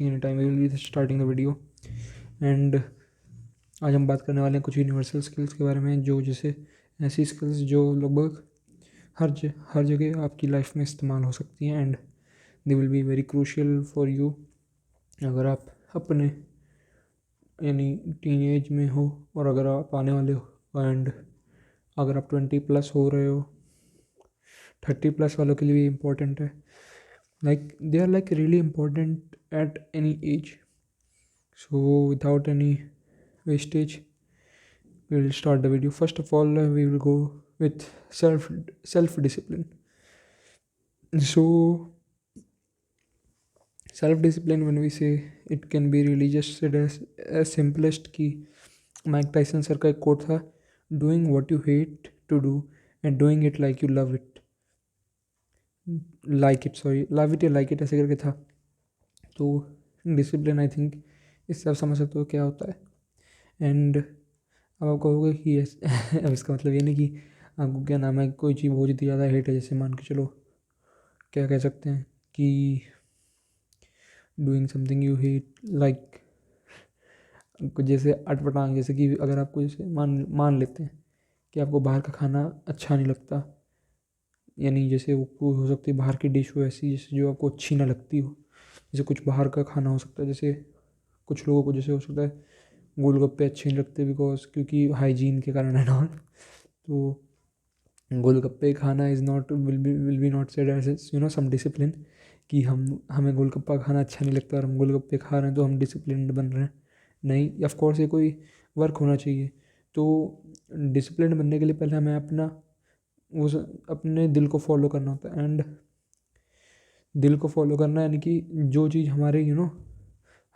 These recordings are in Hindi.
Any time we will be starting the video. And आज हम बात करने वाले हैं कुछ यूनिवर्सल स्किल्स के बारे में, जो जैसे ऐसी स्किल्स जो लगभग हर जगह आपकी लाइफ में इस्तेमाल हो सकती हैं and they will be very crucial for you अगर आप अपने यानी टीन एज में हो और अगर आप आने वाले हो एंड अगर आप 20+ हो रहे हो, 30+ वालों के लिए भी इम्पोर्टेंट है। Like they are like really important at any age. So without any wastage, we will start the video. First of all, we will go with self discipline. So self discipline, when we say, it can be really just said as simplest कि माइक टाइसन सर का एक कोट था, doing what you hate to do and doing it like you love it, love it या लाइक इट ऐसे करके था। तो डिसिप्लिन आई थिंक इससे आप समझ सकते हो क्या होता है। एंड अब आप कहोगे कि अब इसका मतलब ये नहीं कि आपको क्या नाम है कोई चीज़ बहुत ही ज़्यादा हेट है, जैसे मान के चलो क्या कह सकते हैं कि doing something you hate, like कुछ जैसे अटपटांग, जैसे कि अगर आपको जैसे मान लेते हैं कि आपको बाहर का खाना अच्छा नहीं लगता, यानी जैसे वो हो सकती है बाहर की डिश हो ऐसी जैसे जो आपको अच्छी ना लगती हो। जैसे कुछ बाहर का खाना हो सकता है, जैसे कुछ लोगों को जैसे हो सकता है गोलगप्पे अच्छे नहीं लगते बिकॉज क्योंकि हाइजीन के कारण है ना। तो गोलगप्पे खाना is not will be not said as some discipline कि हमें गोलगप्पा खाना अच्छा नहीं लगता और हम गोलगप्पे खा रहे हैं तो हम डिसिप्लिन बन रहे हैं। नहीं, ऑफ कोर्स ये कोई वर्क होना चाहिए। तो डिसिप्लिन बनने के लिए पहले हमें अपने दिल को फॉलो करना होता है। एंड दिल को फॉलो करना यानी कि जो चीज़ हमारे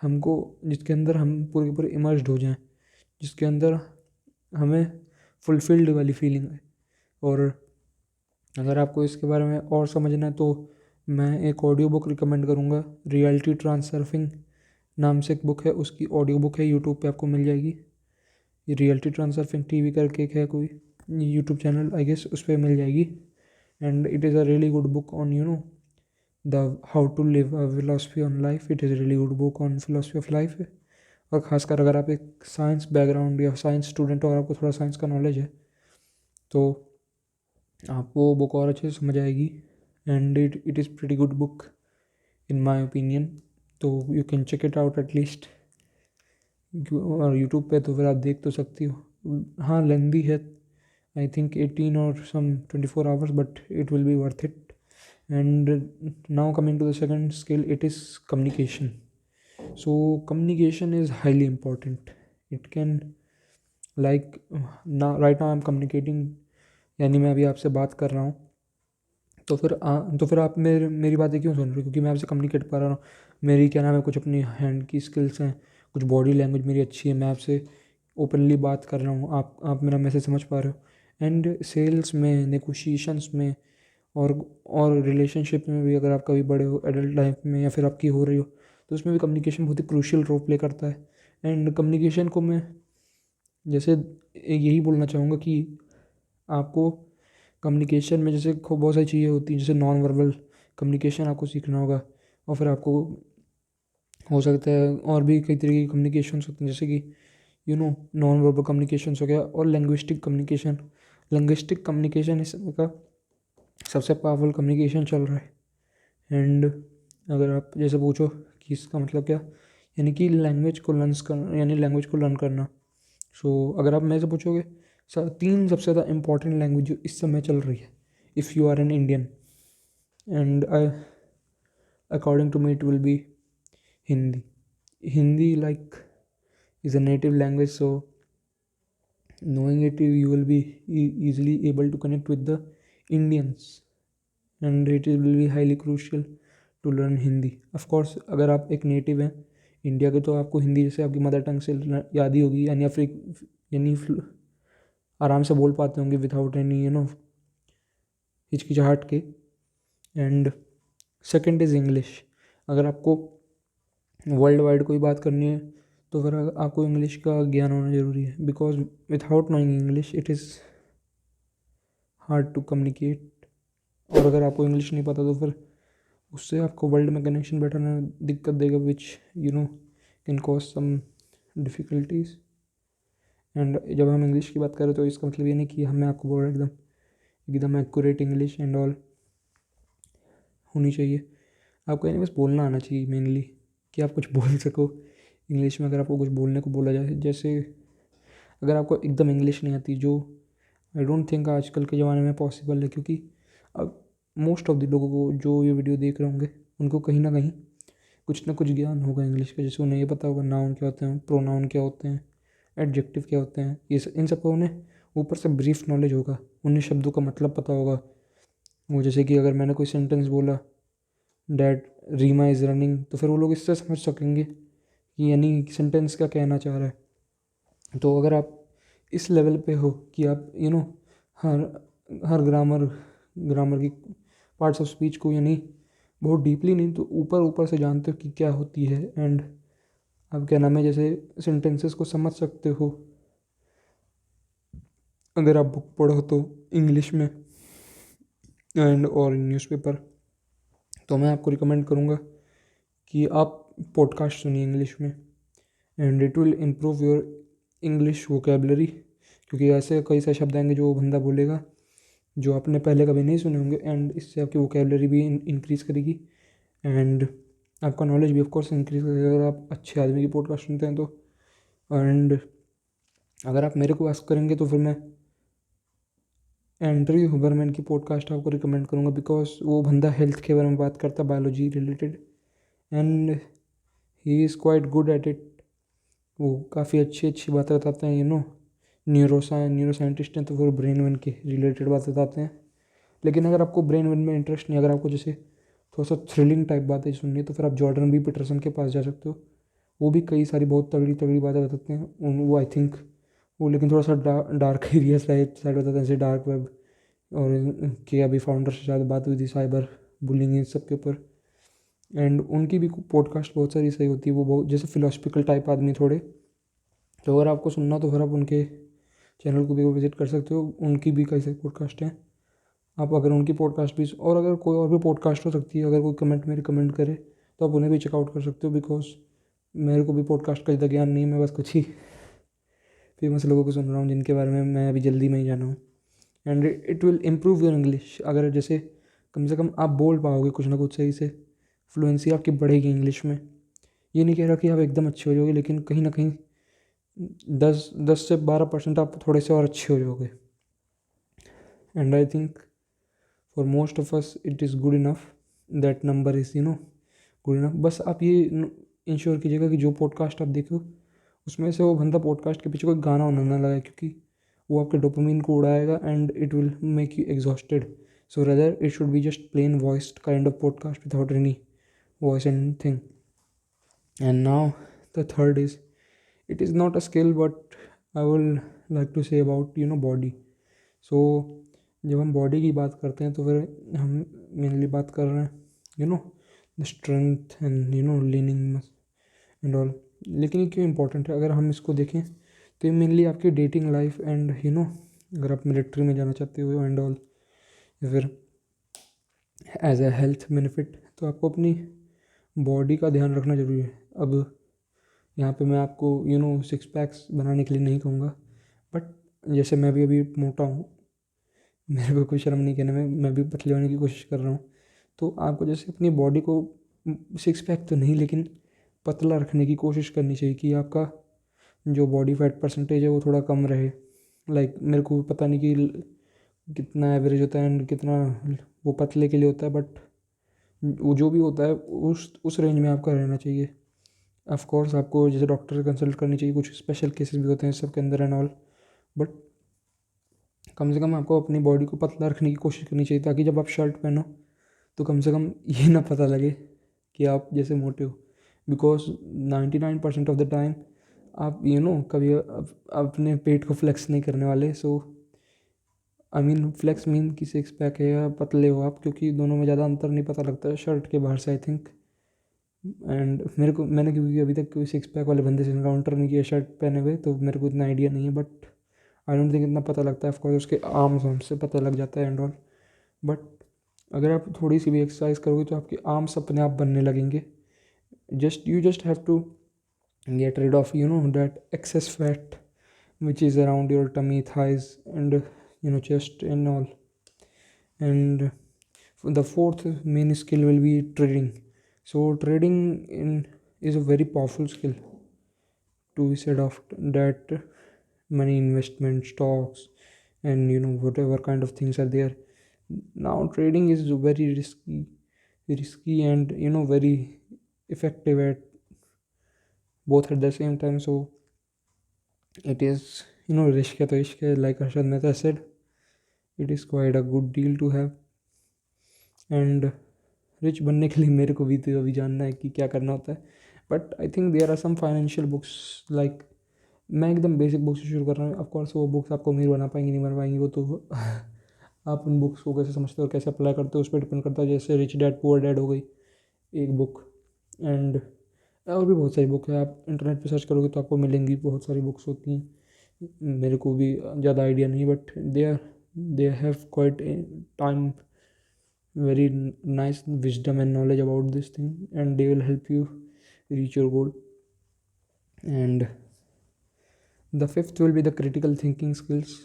हमको जिसके अंदर हम पूरे के पूरे इमर्स्ड हो जाएं, जिसके अंदर हमें फुलफिल्ड वाली फीलिंग है। और अगर आपको इसके बारे में और समझना है तो मैं एक ऑडियो बुक रिकमेंड करूँगा, रियलिटी ट्रांससर्फिंग नाम से एक बुक है, उसकी ऑडियो बुक है, यूट्यूब पे आपको मिल जाएगी। ये रियलिटी ट्रांससर्फिंग टीवी करके एक है कोई यूट्यूब चैनल, आई गेस उस पर मिल जाएगी। And it is a really good book on the how to live a philosophy on life. It is a really good book on philosophy of life. और ख़ासकर अगर आप एक साइंस बैकग्राउंड या साइंस स्टूडेंट हो और आपको थोड़ा साइंस का नॉलेज है तो आपको बुक और अच्छे से समझ आएगी। And it is pretty good book in my opinion, तो you can check it out at least. और यूट्यूब पे तो फिर आप देख तो सकती हो। हाँ, लेंदी है, आई थिंक 18 और some 24 hours, but it will be worth it. And now coming to the second skill, it is communication. So communication is highly important. It can like now right now I'm communicating, यानी मैं अभी आपसे बात कर रहा हूँ तो फिर आप मेरी बातें क्यों सुन रहे हो? क्योंकि मैं आपसे कम्युनिकेट कर रहा हूँ। मेरी क्या नाम है कुछ अपनी हैंड की स्किल्स हैं, कुछ बॉडी लैंग्वेज मेरी अच्छी है, मैं आपसे ओपनली बात कर रहा हूँ, आप मेरा मैसेज समझ पा रहे हो। एंड सेल्स में, नेगोशिएशंस में और रिलेशनशिप में भी अगर आप कभी बड़े हो एडल्ट लाइफ में या फिर आपकी हो रही हो तो उसमें भी कम्युनिकेशन बहुत ही क्रूशियल रोल प्ले करता है। एंड कम्युनिकेशन को मैं जैसे यही बोलना चाहूँगा कि आपको कम्युनिकेशन में जैसे बहुत सारी चीज़ें होती हैं, जैसे नॉन वर्बल कम्युनिकेशन आपको सीखना होगा। और फिर आपको हो सकता है और भी कई तरीके की कम्युनिकेशंस होते हैं, जैसे कि नॉन वर्बल कम्युनिकेशंस हो गया और लैंग्विस्टिक कम्युनिकेशन। लैंग्विस्टिक कम्युनिकेशन इस समय का सबसे पावरफुल कम्युनिकेशन चल रहा है। एंड अगर आप जैसे पूछो कि इसका मतलब क्या, यानी कि लैंग्वेज को लर्न करना। सो अगर आप मेरे से पूछोगे 3 सबसे ज़्यादा इंपॉर्टेंट लैंग्वेज जो इस समय चल रही है if you are an Indian, and according to me it will be Hindi. Hindi like is a native language, so knowing it you will be easily able to connect with the Indians, and it will be highly crucial to learn Hindi. Of course अगर आप एक नेटिव हैं इंडिया के तो आपको हिंदी जैसे आपकी मदर टंग से याद ही होगी, यानी आराम से बोल पाते होंगे विदाउट एनी हिचकिचाहट के। And second is English. अगर आपको वर्ल्ड वाइड कोई बात करनी है तो फिर आपको इंग्लिश का ज्ञान होना ज़रूरी है, because without knowing English it is hard to communicate. और अगर आपको इंग्लिश नहीं पता तो फिर उससे आपको वर्ल्ड में कनेक्शन बैठाना दिक्कत देगा, which can cause some difficulties. And जब हम इंग्लिश की बात करें तो इसका मतलब ये नहीं कि हमें आपको बोल रहे एकदम एक्यूरेट इंग्लिश एंड ऑल होनी चाहिए। आपको यानी बस बोलना आना चाहिए मेनली, कि आप कुछ बोल सको इंग्लिश में। अगर आपको कुछ बोलने को बोला जाए, जैसे अगर आपको एकदम इंग्लिश नहीं आती, जो आई डोंट थिंक आजकल के ज़माने में पॉसिबल है, क्योंकि अब मोस्ट ऑफ द लोगों को जो ये वीडियो देख रहे होंगे उनको कहीं ना कहीं कुछ ना कुछ ज्ञान होगा इंग्लिश का। जैसे उन्हें ये पता होगा नाउन क्या होते हैं, प्रोनाउन क्या होते हैं, एडजेक्टिव क्या होते हैं, इन सबका उन्हें ऊपर से ब्रीफ नॉलेज होगा। उन्हें शब्दों का मतलब पता होगा। वो जैसे कि अगर मैंने कोई सेंटेंस बोला डैट रीमा इज़ रनिंग, तो फिर वो लोग इससे समझ सकेंगे कि यानी सेंटेंस क्या कहना चाह रहा है। तो अगर आप इस लेवल पे हो कि आप हर हर ग्रामर की पार्ट्स ऑफ स्पीच को यानी बहुत डीपली नहीं तो ऊपर ऊपर से जानते हो कि क्या होती है, एंड आप क्या नाम है जैसे सेंटेंसेस को समझ सकते हो अगर आप बुक पढ़ो तो इंग्लिश में एंड और न्यूज़पेपर। तो मैं आपको रिकमेंड करूँगा कि आप पॉडकास्ट सुनिए इंग्लिश में, and it will improve your English vocabulary. क्योंकि ऐसे कई सारे शब्द आएंगे जो बंदा बोलेगा जो आपने पहले कभी नहीं सुने होंगे, एंड इससे आपकी वोकेबलरी भी इंक्रीज़ करेगी, एंड आपका नॉलेज भी ऑफकोर्स इंक्रीज़ करेगा अगर आप अच्छे आदमी की पॉडकास्ट सुनते हैं तो। एंड अगर आप मेरे को आस्क करेंगे तो फिर मैं एंड्रयू हुबरमैन की पॉडकास्ट आपको रिकमेंड करूँगा, बिकॉज वो बंदा हेल्थ के बारे में बात करता है, biology related, and he is quite good at it. वो काफ़ी अच्छी अच्छी बातें बताते हैं, न्यूरो साइंटिस्ट हैं तो फिर ब्रेन वेन के रिलेटेड बातें बताते हैं। लेकिन अगर आपको ब्रेन वेन में इंटरेस्ट नहीं, अगर आपको जैसे थोड़ा सा थ्रिलिंग टाइप बातें सुननी है, तो फिर आप जॉर्डन बी पीटरसन के पास जा सकते हो। वो भी कई सारी बहुत तगड़ी तगड़ी बातें बताते हैं। वो आई थिंक वो लेकिन थोड़ा सा डार्क एरिया साइड बताते हैं, जैसे डार्क वेब, और के अभी फाउंडर से शायद बात हुई थी, साइबर बुलिंग इन सब के ऊपर। एंड उनकी भी पॉडकास्ट बहुत सारी सही होती है। वो बहुत जैसे फिलोसफिकल टाइप आदमी थोड़े, तो अगर आपको सुनना तो फिर आप उनके चैनल को भी विजिट कर सकते हो। उनकी भी कई सारी पॉडकास्ट हैं। आप अगर उनकी पॉडकास्ट भी, और अगर कोई और भी पॉडकास्ट हो सकती है, अगर कोई कमेंट में रिकमेंड करे तो आप उन्हें भी चेकआउट कर सकते हो, बिकॉज मेरे को भी पॉडकास्ट का ज़्यादा ज्ञान नहीं है। मैं बस कुछ ही फेमस लोगों को सुन रहा हूँ जिनके बारे में मैं अभी जल्दी में ही जाना हूँ। And it will improve your English. अगर जैसे कम से कम आप बोल पाओगे कुछ ना कुछ सही से, फ्लुएंसी आपकी बढ़ेगी इंग्लिश में। ये नहीं कह रहा कि आप एकदम अच्छे हो जाओगे, लेकिन कहीं ना कहीं 10 से 12% आप थोड़े से और अच्छे हो जाओगे। And I think for most of us it is good enough, that number is good enough. बस आप ये इंश्योर कीजिएगा कि जो पॉडकास्ट आप देखो उसमें से वो बंदा पॉडकास्ट के पीछे कोई गाना वाना ना लगाए, क्योंकि वो आपके डोपामिन को उड़ाएगा and it will make you exhausted. So rather it should be just plain voiced kind of podcast without any voice and thing. And now the third is, it is not a skill but I will like to say about body. So जब हम बॉडी की बात करते हैं तो फिर हम मेनली बात कर रहे हैं the strength and leaning and all. लेकिन ये क्यों इम्पोर्टेंट है अगर हम इसको देखें तो ये मेनली आपकी डेटिंग लाइफ एंड अगर आप मिलिट्री में जाना चाहते हो एंड ऑल, या फिर एज ए हेल्थ बेनिफिट, तो आपको अपनी बॉडी का ध्यान रखना ज़रूरी है। अब यहाँ पे मैं आपको सिक्स पैक्स बनाने के लिए नहीं कहूँगा, बट जैसे मैं भी अभी मोटा हूँ, मेरे को कोई शर्म नहीं कहने में, मैं भी पतले होने की कोशिश कर रहा हूँ। तो आपको जैसे अपनी बॉडी को सिक्स पैक तो नहीं लेकिन पतला रखने की कोशिश करनी चाहिए, कि आपका जो बॉडी फैट परसेंटेज है वो थोड़ा कम रहे। लाइक मेरे को पता नहीं कि कितना एवरेज होता है एंड कितना वो पतले के लिए होता है, बट वो जो भी होता है उस रेंज में आपका रहना चाहिए। ऑफ कोर्स आपको जैसे डॉक्टर से कंसल्ट करनी चाहिए, कुछ स्पेशल केसेस भी होते हैं सब के अंदर एंड ऑल, बट कम से कम आपको अपनी बॉडी को पतला रखने की कोशिश करनी चाहिए, ताकि जब आप शर्ट पहनो तो कम से कम ये ना पता लगे कि आप जैसे मोटे हो। बिकॉज 99% ऑफ द टाइम आप कभी अपने पेट को फ्लेक्स नहीं करने वाले। सो आई मीन फ्लेक्स मीन कि सिक्स पैक है या पतले हो आप, क्योंकि दोनों में ज़्यादा अंतर नहीं पता लगता है शर्ट के बाहर से आई थिंक। एंड मैंने क्योंकि अभी तक कोई सिक्स पैक वाले बंदे से इनकाउंटर नहीं किया शर्ट पहने हुए, तो मेरे को इतना आइडिया नहीं है, बट आई डोंट थिंक इतना पता लगता है। ऑफकोर्स उसके आर्म्स से पता लग जाता है एंड ऑल, बट अगर आप थोड़ी सी भी एक्सरसाइज करोगे तो आपके आर्म्स अपने आप बनने लगेंगे. You just have to get rid of that excess fat which is around your tummy, thighs, and chest and all. And the fourth main skill will be trading. So trading is a very powerful skill to set off that money investment stocks and whatever kind of things are there. Now trading is very risky and very effective at both at the same time. So it is risk hai to ishq hai, like Arshad Mehta said. It is quite a good deal to have. And rich बनने के लिए मेरे को भी तो अभी जानना है कि क्या करना होता है. But I think there are some financial books. Like मैं एकदम बेसिक बुक्स से शुरू कर रहा हूँ. ऑफकोर्स वो बुक्स आपको अमीर बना पाएंगी नहीं बना पाएंगी, वो तो आप उन बुक्स को कैसे समझते हो और कैसे अप्लाई करते हो उस पर डिपेंड करता है. जैसे रिच डैड पुअर डैड हो गई एक बुक. एंड और भी बहुत सारी बुक है. आप इंटरनेट पे सर्च करोगे तो आपको मिलेंगी. बहुत सारी बुक्स होती हैं. मेरे को भी ज़्यादा आइडिया नहीं, but they have quiet time very nice wisdom and knowledge about this thing, and they will help you reach your goal. And the fifth will be the critical thinking skills.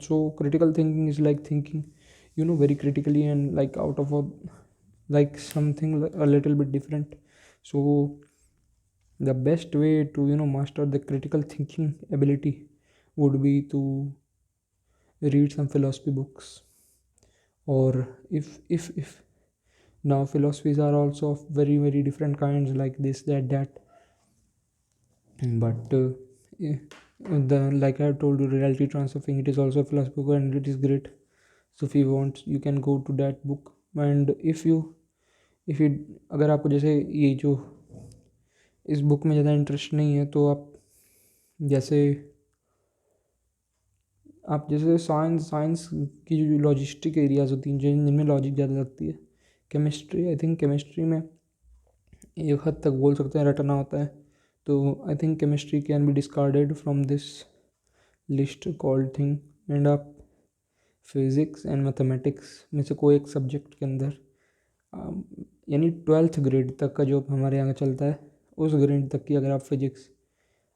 So critical thinking is like thinking very critically and like out of like something a little bit different. So the best way to master the critical thinking ability would be to read some philosophy books. Or if now philosophies are also of very very different kinds, like this that. But yeah, the like I told you, reality transferring, it is also a philosophy book and it is great. So if you want you can go to that book. And if you अगर आपको जैसे ये जो इस बुक में ज़्यादा इंटरेस्ट नहीं है तो आप जैसे साइंस की जो लॉजिस्टिक एरियाज होती हैं जिनमें लॉजिक ज़्यादा लगती है. केमिस्ट्री, आई थिंक केमिस्ट्री में एक हद तक बोल सकते हैं रटना होता है. तो I think chemistry can be discarded from this list called thing. And आप फिज़िक्स एंड मैथमेटिक्स में से कोई एक सब्जेक्ट के अंदर यानी 12th ग्रेड तक का जो हमारे यहाँ चलता है उस ग्रेड तक की अगर आप फिज़िक्स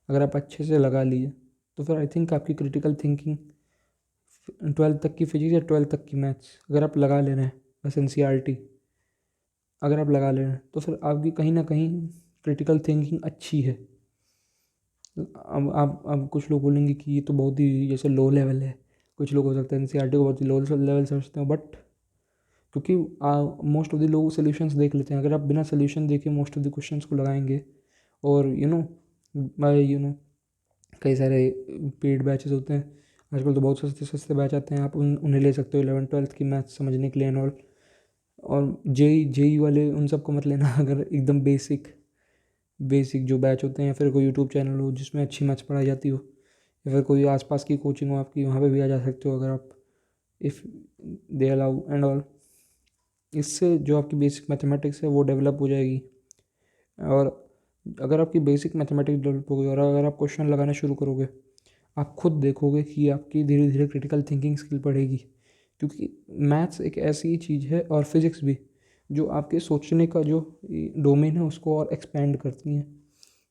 अगर आप अच्छे से लगा लिए तो फिर आई थिंक आपकी क्रिटिकल थिंकिंग 12th तक की फिजिक्स या 12th तक की मैथ्स अगर आप लगा ले रहे हैं बस NCERT अगर आप लगा ले रहे हैं तो फिर आपकी कहीं ना कहीं क्रिटिकल थिंकिंग अच्छी है. अब कुछ लोग बोलेंगे कि ये तो बहुत ही जैसे लो लेवल है. कुछ लोग हो सकते हैं NCERT को बहुत ही लो लेवल समझते हैं. बट क्योंकि मोस्ट ऑफ द लोग सोल्यूशंस देख लेते हैं. अगर आप बिना सोल्यूशन देखे मोस्ट ऑफ द क्वेश्चंस को लगाएंगे और कई सारे पेड बैचेस होते हैं आजकल तो बहुत सस्ते सस्ते बैच आते हैं. आप उन्हें ले सकते हो 11th-12th की मैथ्स समझने के लिए एंड ऑल. और जेई वाले उन सब को मत लेना. अगर एकदम बेसिक जो बैच होते हैं या फिर कोई यूट्यूब चैनल हो जिसमें अच्छी मैथ्स पढ़ाई जाती हो या फिर कोई आसपास की कोचिंग हो आपकी वहाँ पे भी आ जा सकते हो अगर आप if they allow and all. इससे जो आपकी बेसिक मैथमेटिक्स है वो डेवलप हो जाएगी. और अगर आपकी बेसिक मैथमेटिक्स डेवलप होगी और अगर आप क्वेश्चन लगाना शुरू करोगे आप खुद देखोगे कि आपकी धीरे धीरे क्रिटिकल थिंकिंग स्किल बढ़ेगी. क्योंकि मैथ्स एक ऐसी चीज़ है और फिज़िक्स भी जो आपके सोचने का जो डोमेन है उसको और एक्सपेंड करती हैं.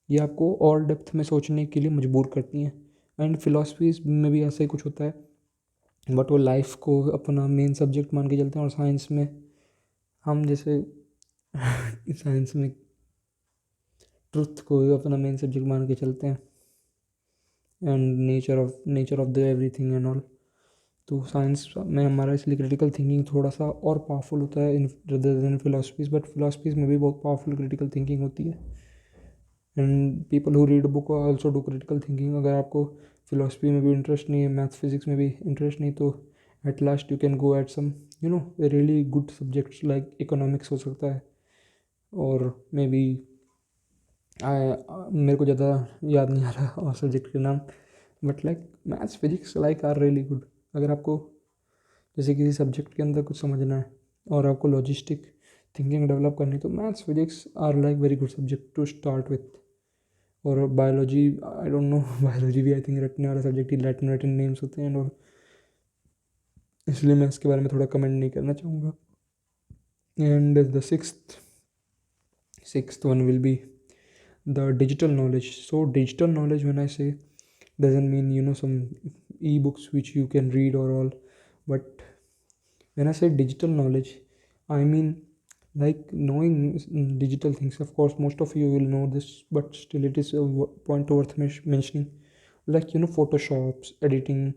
ये आपको और डेप्थ में सोचने के लिए मजबूर करती हैं. एंड फिलॉसफीज में भी ऐसा ही कुछ होता है. बट वो लाइफ को अपना मेन सब्जेक्ट मान के चलते हैं. और साइंस में हम जैसे साइंस में ट्रुथ को अपना मेन सब्जेक्ट मान के चलते हैं. And nature of the everything and all. तो साइंस में हमारा इसलिए क्रिटिकल थिंकिंग थोड़ा सा और पावरफुल होता है in rather than philosophies. But philosophies में भी बहुत पावरफुल क्रिटिकल थिंकिंग होती है. And people who read book also do critical thinking. अगर आपको फिलोसफी में भी इंटरेस्ट नहीं है, मैथ्स फिजिक्स में भी इंटरेस्ट नहीं, तो at last you can go at some really good subjects like economics हो सकता है. और मे बी मेरे को ज़्यादा याद नहीं आ रहा और सब्जेक्ट के नाम. But like maths physics like are really good. अगर आपको जैसे किसी सब्जेक्ट के अंदर कुछ समझना है और आपको लॉजिस्टिक थिंकिंग डेवलप करनी है तो maths physics are like very good subject to start with. और biology, I don't know, biology भी आई थिंक रटने वाला सब्जेक्ट ही. लैटिन नेम्स होते हैं और इसलिए मैं इसके बारे में थोड़ा कमेंट नहीं करना चाहूँगा. And the sixth one will be the digital knowledge. So digital knowledge, when I say, doesn't mean some ebooks which you can read or all, but when I say digital knowledge, I mean like knowing digital things. Of course most of you will know this, but still it is a point worth mentioning, like photoshops, editing,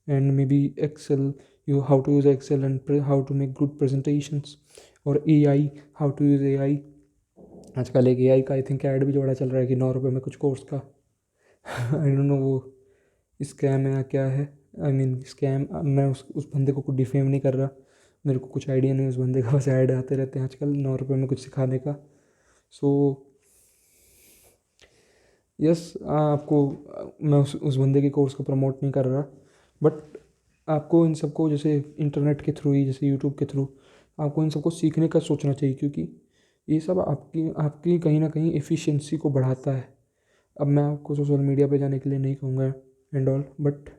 and maybe excel, you how to use excel and how to make good presentations, or ai, how to use ai. आजकल एक एआई का आई थिंक ऐड भी जो बड़ा चल रहा है कि 9 रुपये में कुछ कोर्स का आई डोंट नो वो स्कैम है या क्या है। आई मीन स्कैम, मैं उस बंदे को कुछ डिफेम नहीं कर रहा, मेरे को कुछ आइडिया नहीं उस बंदे का, बस ऐड आते रहते हैं आजकल 9 रुपये में कुछ सिखाने का। सो यस, आपको मैं उस बंदे के कोर्स को प्रमोट नहीं कर रहा, बट आपको इन सबको जैसे इंटरनेट के थ्रू ही, जैसे यूट्यूब के थ्रू आपको इन सबको सीखने का सोचना चाहिए, क्योंकि ये सब आपकी आपकी कहीं ना कहीं एफिशिएंसी को बढ़ाता है। अब मैं आपको सोशल मीडिया पे जाने के लिए नहीं कहूँगा एंड ऑल, बट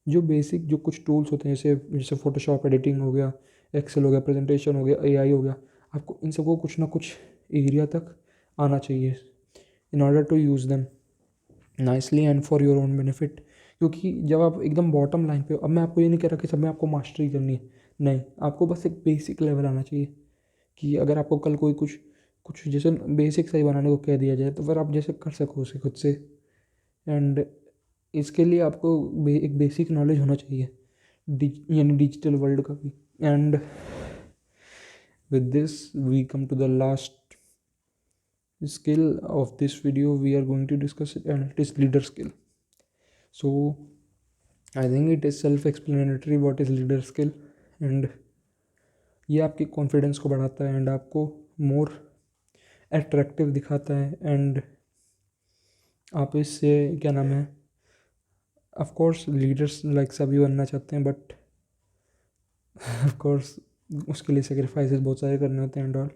जो बेसिक जो कुछ टूल्स होते हैं, जैसे जैसे फोटोशॉप एडिटिंग हो गया, एक्सेल हो गया, प्रेजेंटेशन हो गया, एआई हो गया, आपको इन सबको कुछ ना कुछ एरिया तक आना चाहिए in order to use them nicely and for your own benefit. क्योंकि जब आप एकदम बॉटम लाइन पे हो, अब मैं आपको ये नहीं कह रहा कि सब में आपको मास्टरी करनी है, नहीं, आपको बस एक बेसिक लेवल आना चाहिए कि अगर आपको कल कोई कुछ कुछ जैसे बेसिक सही बनाने को कह दिया जाए तो फिर आप जैसे कर सको उसे खुद से। एंड इसके लिए आपको एक बेसिक नॉलेज होना चाहिए यानी डिजिटल वर्ल्ड का भी। And with this we come to the last skill of this video we are going to discuss it, and it is leader skill. So I think it is self explanatory what is leader skill, and ये आपके कॉन्फिडेंस को बढ़ाता है एंड आपको मोर अट्रैक्टिव दिखाता है, एंड आप इससे क्या नाम है, ऑफ कोर्स लीडर्स लाइक सभी बनना चाहते हैं, बट ऑफ कोर्स उसके लिए सेक्रीफाइसेस बहुत सारे करने होते हैं एंड ऑल।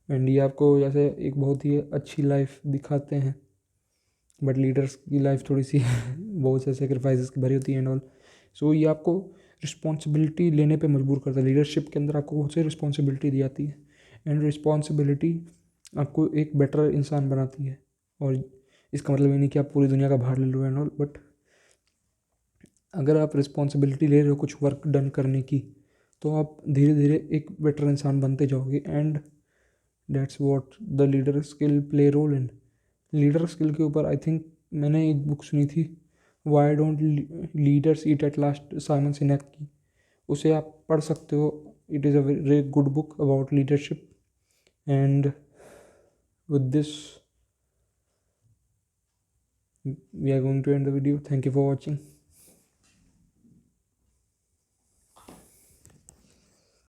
एंड ये आपको जैसे एक बहुत ही अच्छी लाइफ दिखाते हैं, बट लीडर्स की लाइफ थोड़ी सी बहुत से सेक्रीफाइसेस की भरी होती है एंड ऑल। सो ये आपको रिस्पॉन्सिबिलिटी लेने पे मजबूर करता है। लीडरशिप के अंदर आपको बहुत सी रिस्पॉन्सिबिलिटी दी जाती है, एंड रिस्पॉन्सिबिलिटी आपको एक बेटर इंसान बनाती है। और इसका मतलब ये नहीं कि आप पूरी दुनिया का भार ले लो एंड ऑल, बट अगर आप रिस्पॉन्सिबिलिटी ले रहे हो कुछ वर्क डन करने की, तो आप धीरे धीरे एक बेटर इंसान बनते जाओगे, and that's what the leader skill play role in. Leader skill के ऊपर आई थिंक मैंने एक बुक सुनी थी, why don't leaders eat at last, Simon Sinek की, उसे आप पढ़ सकते हो। It is a very good book about leadership. And with this we are going to end the video. Thank you for watching.